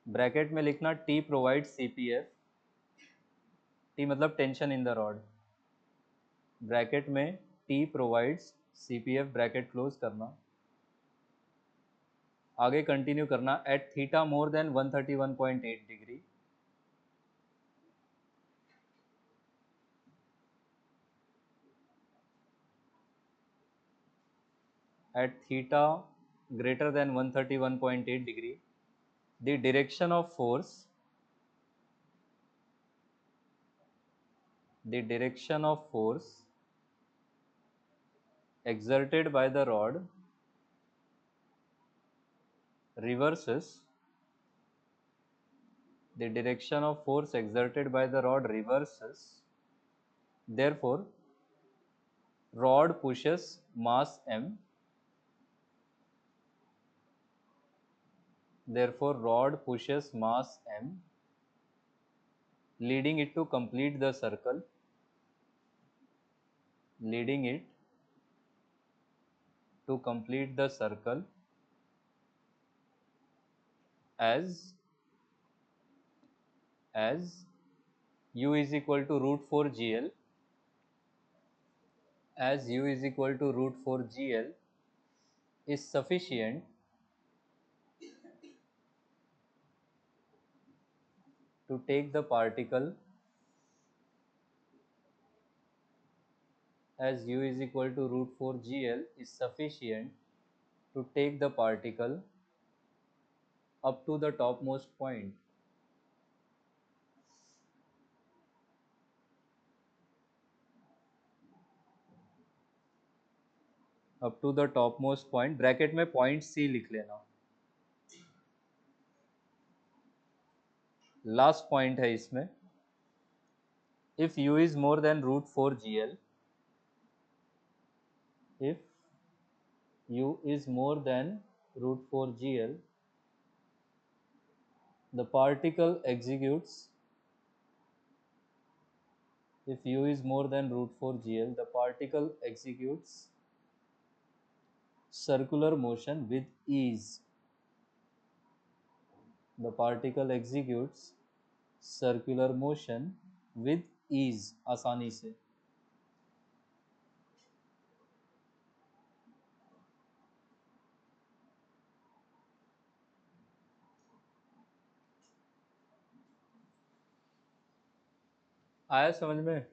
bracket में लिखना T provides CPF, T मतलब tension in the rod, bracket में T provides CPF, bracket close करना, आगे कंटिन्यू करना, at theta more than 131.8 degree, at theta greater than 131.8 degree, the direction of force, the direction of force exerted by the rod reverses, the direction of force exerted by the rod reverses, therefore rod pushes mass m, therefore rod pushes mass m, leading it to complete the circle, leading it to complete the circle as u is equal to root 4 gl, as u is equal to root 4 gl is sufficient to take the particle, as u is equal to root 4 gl is sufficient to take the particle up to the topmost point. Up to the topmost point, bracket में पॉइंट सी लिख लेना, लास्ट पॉइंट है इसमें. If u is more than root 4 gl, if u is more than root 4 gl, the particle executes, if u is more than root 4 gl, the particle executes circular motion with ease. The particle executes circular motion with ease, आसानी से. आया समझ में?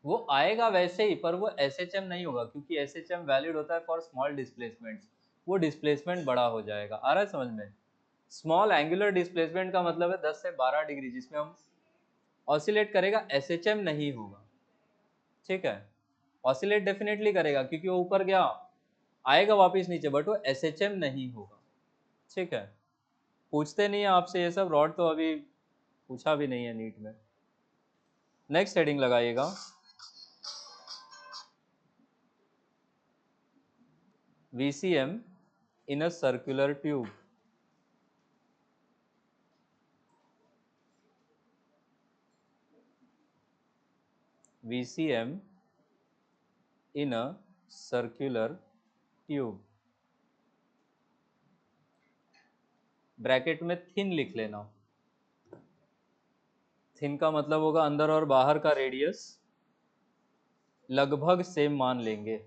वो आएगा वैसे ही, पर वो SHM नहीं होगा, क्योंकि SHM वैलिड होता है फॉर स्मॉल डिस्प्लेसमेंट्स. वो डिस्प्लेसमेंट बड़ा हो जाएगा. आ रहा है समझ में? स्मॉल एंगुलर डिस्प्लेसमेंट का मतलब है 10 से 12 डिग्री, जिसमें हम ऑसिलेट करेगा, SHM नहीं होगा. ठीक है, ऑसिलेट डेफिनेटली करेगा क्योंकि वो ऊपर गया, आएगा वापस नीचे, बट वो SHM नहीं होगा. ठीक है, पूछते नहीं है आपसे ये सब. रॉड तो अभी पूछा भी नहीं है नीट में. नेक्स्ट हेडिंग लगाइएगा, VCM in a circular tube. VCM in a circular tube. Bracket में थिन लिख लेना. थिन का मतलब होगा अंदर और बाहर का रेडियस लगभग सेम मान लेंगे.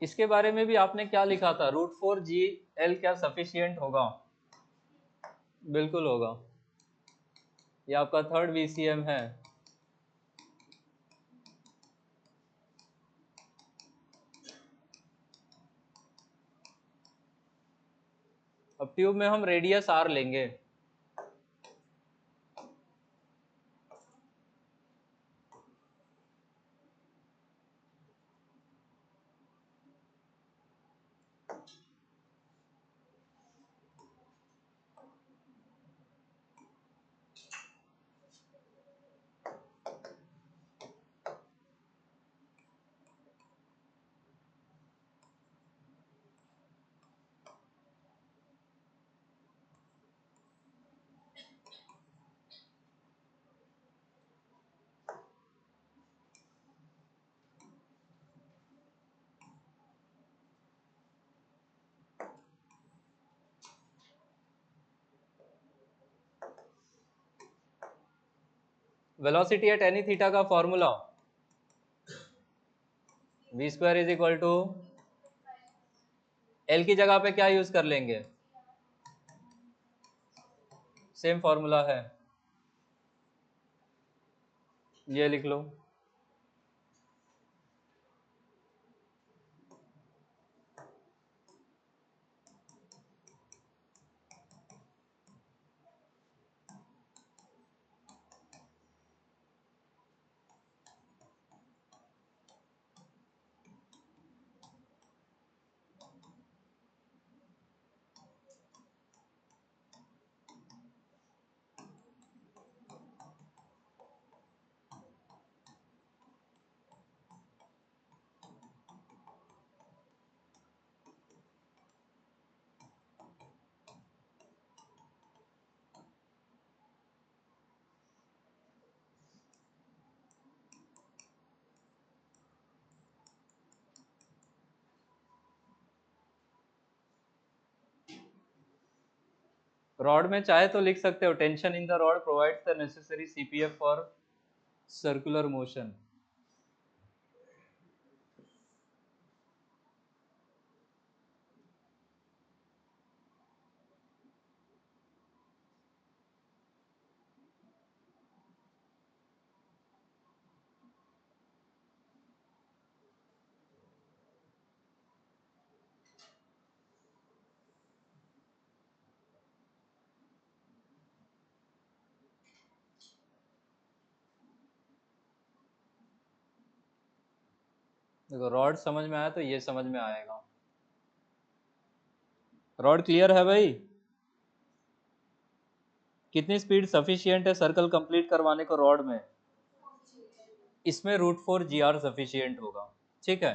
इसके बारे में भी आपने क्या लिखा था, रूट 4 GL क्या सफिशियंट होगा? बिल्कुल होगा. ये आपका थर्ड VCM है. अब ट्यूब में हम रेडियस R लेंगे. वेलोसिटी एट एनी थीटा का formula v² is equal to L की जगह पे क्या यूज कर लेंगे? सेम फॉर्मूला है, ये लिख लो। रॉड में चाहे तो लिख सकते हो, tension in the rod provides the necessary CPF for circular motion. देखो रॉड समझ में आया तो ये समझ में आएगा। रॉड क्लियर है भाई? कितनी स्पीड सफिशियंट है सर्कल कंप्लीट करवाने को रॉड में? इसमें √4 GR सफिशियंट होगा, ठीक है।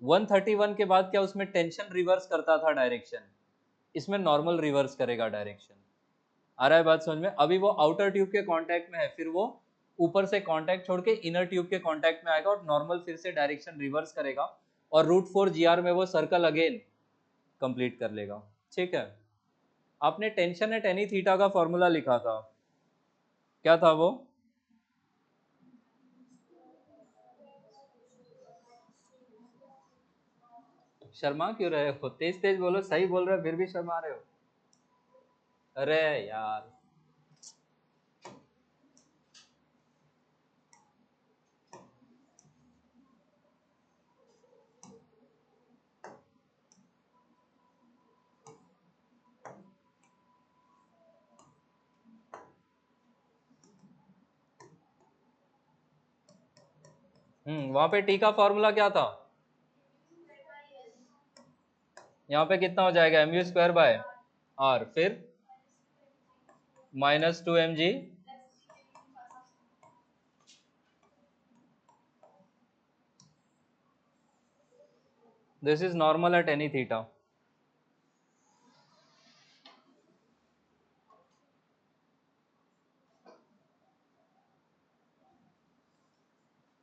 131 के बाद क्या उसमें टेंशन रिवर्स करता था डायरेक्शन, इसमें नॉर्मल रिवर्स करेगा डायरेक्शन। आ रहा है बात समझ में? अभी वो आउटर ट्यूब के कांटेक्ट में है, फिर वो ऊपर से कांटेक्ट छोड़ के इनर ट्यूब के कांटेक्ट में आएगा और नॉर्मल फिर से डायरेक्शन रिवर्स करेगा और √4 GR में वो सर्कल अगेन कंप्लीट कर लेगा, ठीक है। आपने टेंशन एट एनी थीटा का फॉर्मूला लिखा था, क्या था वो? शर्मा क्यों रहे हो? तेज तेज बोलो, सही बोल रहे हो फिर भी शर्मा रहे हो। अरे यार, वहां पे टी का फॉर्मूला क्या था? यहाँ पे कितना हो जाएगा? mu²/r, फिर -2mg। This is normal at any theta.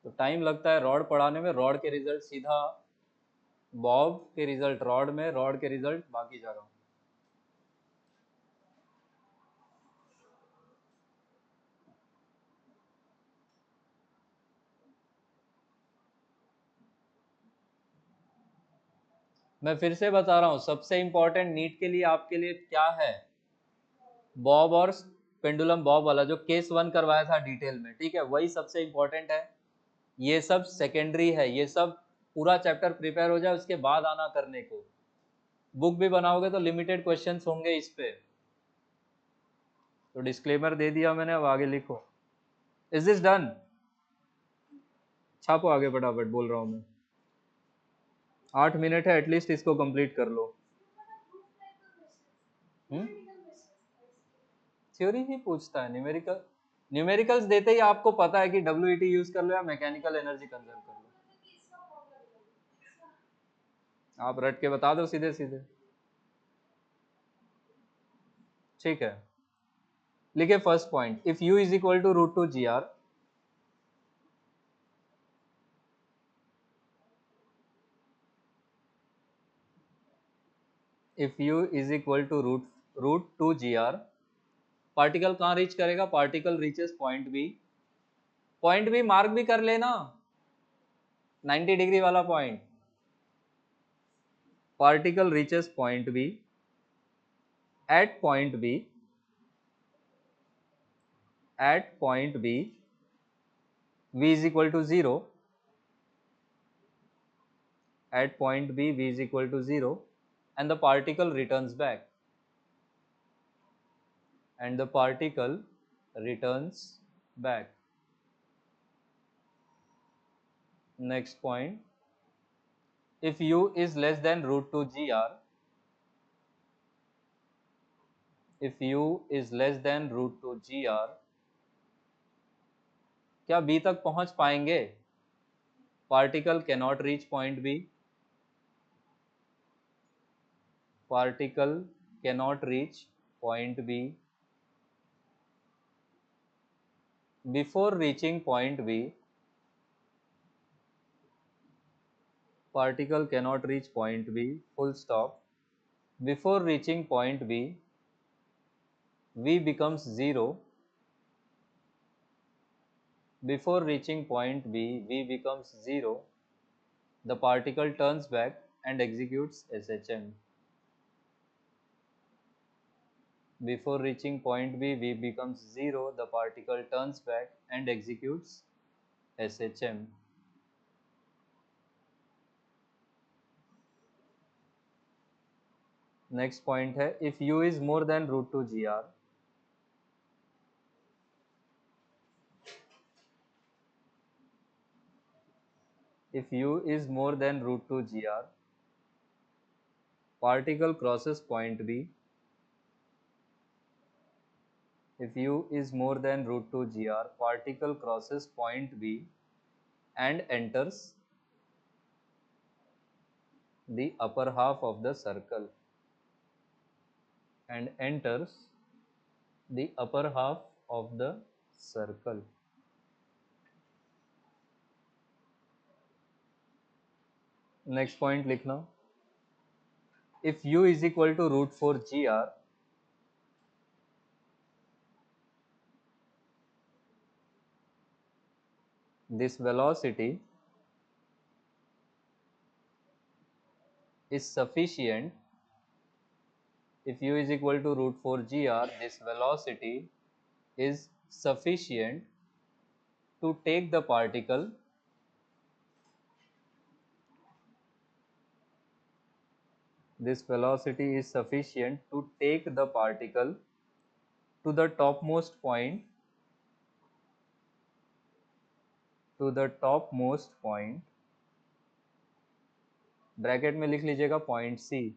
तो टाइम लगता है रॉड पढ़ाने में, रॉड के रिजल्ट सीधा बॉब के रिजल्ट रॉड में, रॉड के रिजल्ट बाकी जगह। मैं फिर से बता रहा हूँ, सबसे इंपॉर्टेंट नीट के लिए आपके लिए क्या है? बॉब और पेंडुलम बॉब वाला जो केस 1 करवाया था डिटेल में, ठीक है, वही सबसे इंपॉर्टेंट है। ये सब सेकेंडरी है, ये सब पूरा चैप्टर प्रिपेयर हो जाए उसके बाद आना करने को। बुक भी बनाओगे तो लिमिटेड क्वेश्चंस होंगे इस पे। तो डिस्क्लेमर दे दिया मैंने, अब आगे लिखो। Is this done? छापो आगे फटाफट, बोल रहा हूँ मैं। 8 मिनट है, एटलीस्ट इसको कंप्लीट कर लो। थ्योरी ही पूछता है, न्यूमेरिकल न्यूमेरिकल्स देते ही आपको पता है कि WET यूज कर लो या मैकेनिकल एनर्जी कंजर्व कर लो। आप रट के बता दो सीधे सीधे, ठीक है। लिखे first point, if u is equal to √2 GR, if u is equal to √2 GR, particle कहाँ रीच करेगा? Particle reaches point B. Point B mark भी कर लेना, 90 डिग्री वाला point. particle reaches point B. At point B, V is equal to 0. At point B, V is equal to 0, and the particle returns back. Next point, if U is less than root 2 GR, क्या B तक पहुंच पाएंगे? Particle cannot reach point B. Before reaching point B, particle cannot reach point B, full stop. Before reaching point B, V becomes 0. Before reaching point B, V becomes 0. The particle turns back and executes SHM. Before reaching point B, V becomes 0. The particle turns back and executes SHM. Next point है, if U is more than root 2 GR, particle crosses point B. If U is more than root 2 GR, particle crosses point B and enters the upper half of the circle. Next point लिखना, if U is equal to root 4 GR, this velocity is sufficient. If U is equal to root 4 GR, this velocity is sufficient to take the particle to the topmost point bracket में लिख लीजिएगा पॉइंट C.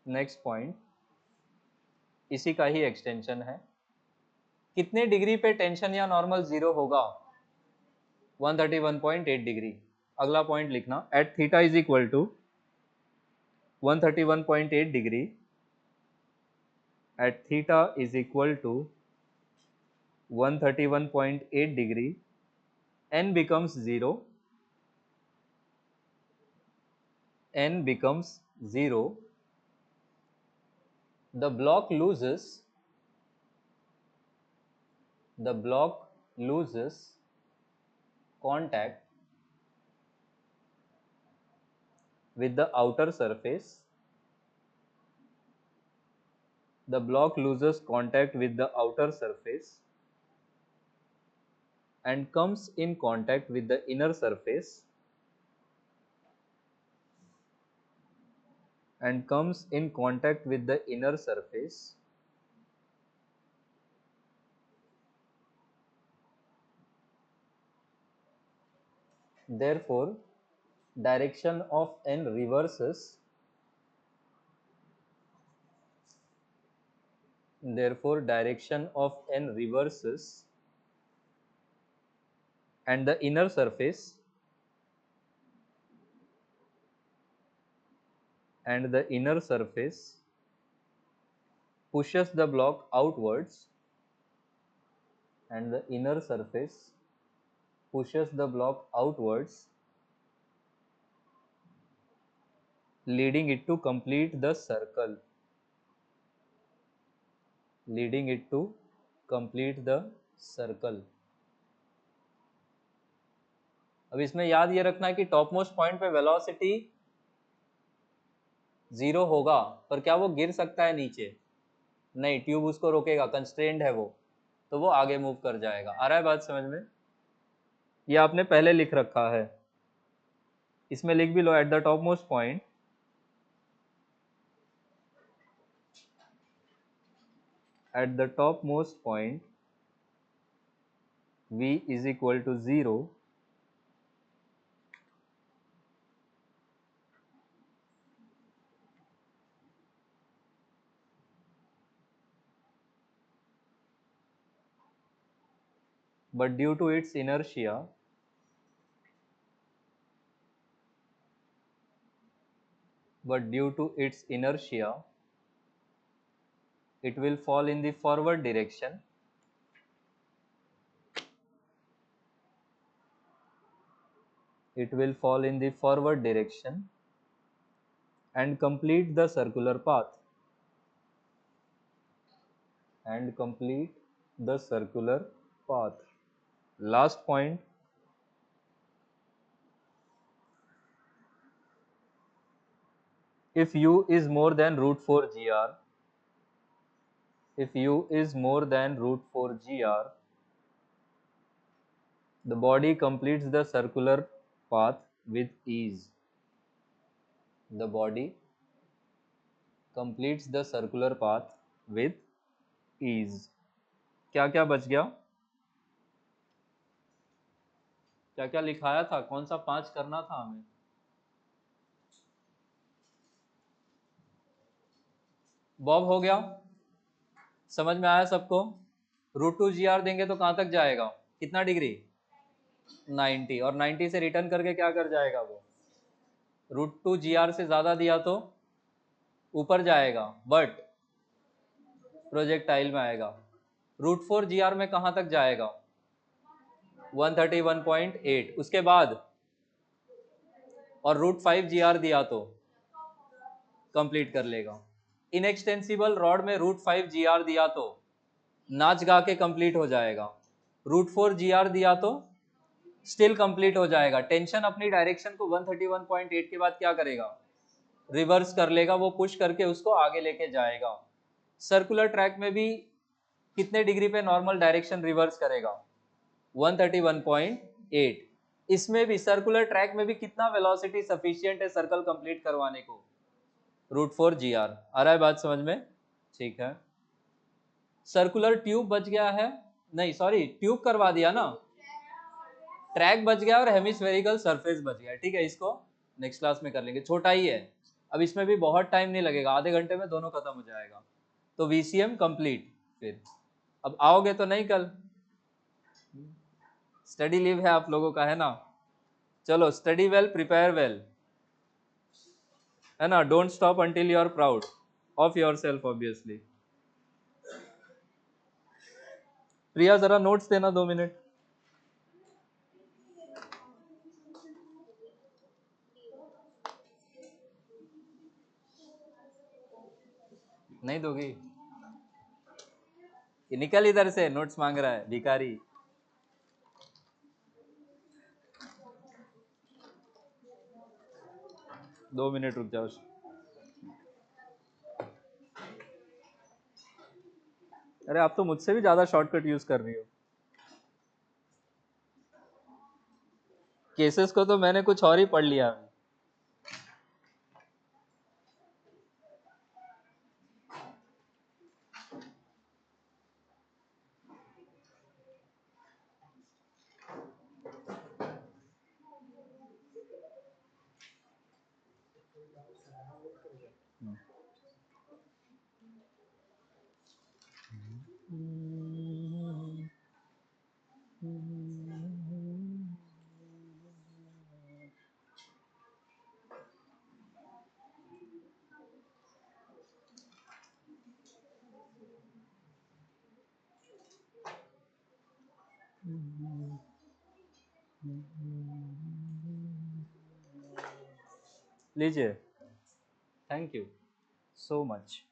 नेक्स्ट पॉइंट इसी का ही एक्सटेंशन है, कितने डिग्री पे टेंशन या नॉर्मल 0 होगा? 131.8 डिग्री. अगला पॉइंट लिखना, at theta is equal to 131.8 degree, at theta is equal to 131.8 degree, n becomes 0. The block loses contact with the outer surface. And comes in contact with the inner surface. Therefore, direction of n reverses. And the inner surface pushes the block outwards, leading it to complete the circle. अब इसमें याद ये रखना है कि टॉप मोस्ट पॉइंट पे वेलोसिटी 0 होगा, पर क्या वो गिर सकता है नीचे? नहीं, ट्यूब उसको रोकेगा, कंस्ट्रेंड है वो, तो वो आगे मूव कर जाएगा। आ रहा है बात समझ में? ये आपने पहले लिख रखा है, इसमें लिख भी लो, at the topmost point, at the topmost point v is equal to 0, but due to its inertia it will fall in the forward direction, and complete the circular path, last point, if u is more than root 4 gr, the body completes the circular path with ease. The body completes the circular path with ease. क्या क्या बच गया? क्या क्या लिखाया था? कौन सा 5 करना था हमें? बॉब हो गया? समझ में आया सबको? रूट 2 जी आर देंगे तो कहाँ तक जाएगा? कितना डिग्री? 90, और 90 से रिटर्न करके क्या कर जाएगा वो? रूट 2 जी आर से ज़्यादा दिया तो ऊपर जाएगा, बट प्रोजेक्टाइल में आएगा। रूट 4 जी आर में कहाँ तक जाएगा? 131.8। उसके बाद और रूट 5 जी आर दिया तो कंप्लीट कर लेगा। इनएक्सटेंसिबल रॉड में रूट 5 जी आर दिया तो नाच गा के कंप्लीट हो जाएगा। रूट 4 जी आर दिया तो स्टिल कंप्लीट हो जाएगा। टेंशन अपनी डायरेक्शन को 131.8 के बाद क्या करेगा? रिवर्स कर लेगा, वो पुश करके उसको आगे लेके जाएगा। सर्कुलर ट्रैक में भी कितने डिग्री पे नॉर्मल डायरेक्शन रिवर्स करेगा? 131.8। इसमें भी सर्कुलर ट्रैक में भी कितना वेलोसिटी सफिशिएंट है सर्कल कंप्लीट करवाने को? Root 4 ji are. आ रहा है बात समझ में? ठीक है। सर्कुलर ट्यूब बच गया है, नहीं सॉरी, ट्यूब करवा दिया ना, ट्रैक बच गया और हेमिस्फेरिकल सरफेस बच गया। ठीक है, इसको नेक्स्ट क्लास में कर लेंगे, छोटा ही है। अब इसमें भी बहुत टाइम नहीं लगेगा, आधे घंटे में दोनों खत्म हो जाएगा। तो वीसीएम कंप्लीट। फिर अब आओगे तो नहीं कल? स्टडी लीव है आप लोगों का, है ना? चलो, स्टडी वेल, प्रिपेयर वेल, है ना? Don't stop until you are proud of yourself obviously. Priya जरा नोट्स देना 2 मिनट। नहीं दोगी? निकल इधर से, नोट्स मांग रहा है भिखारी। दो मिनट रुक जाओ। अरे आप तो मुझसे भी ज्यादा शॉर्टकट यूज कर रही हो। केसेस को तो मैंने कुछ और ही पढ़ लिया अभी। लीजिए, थैंक यू सो मच।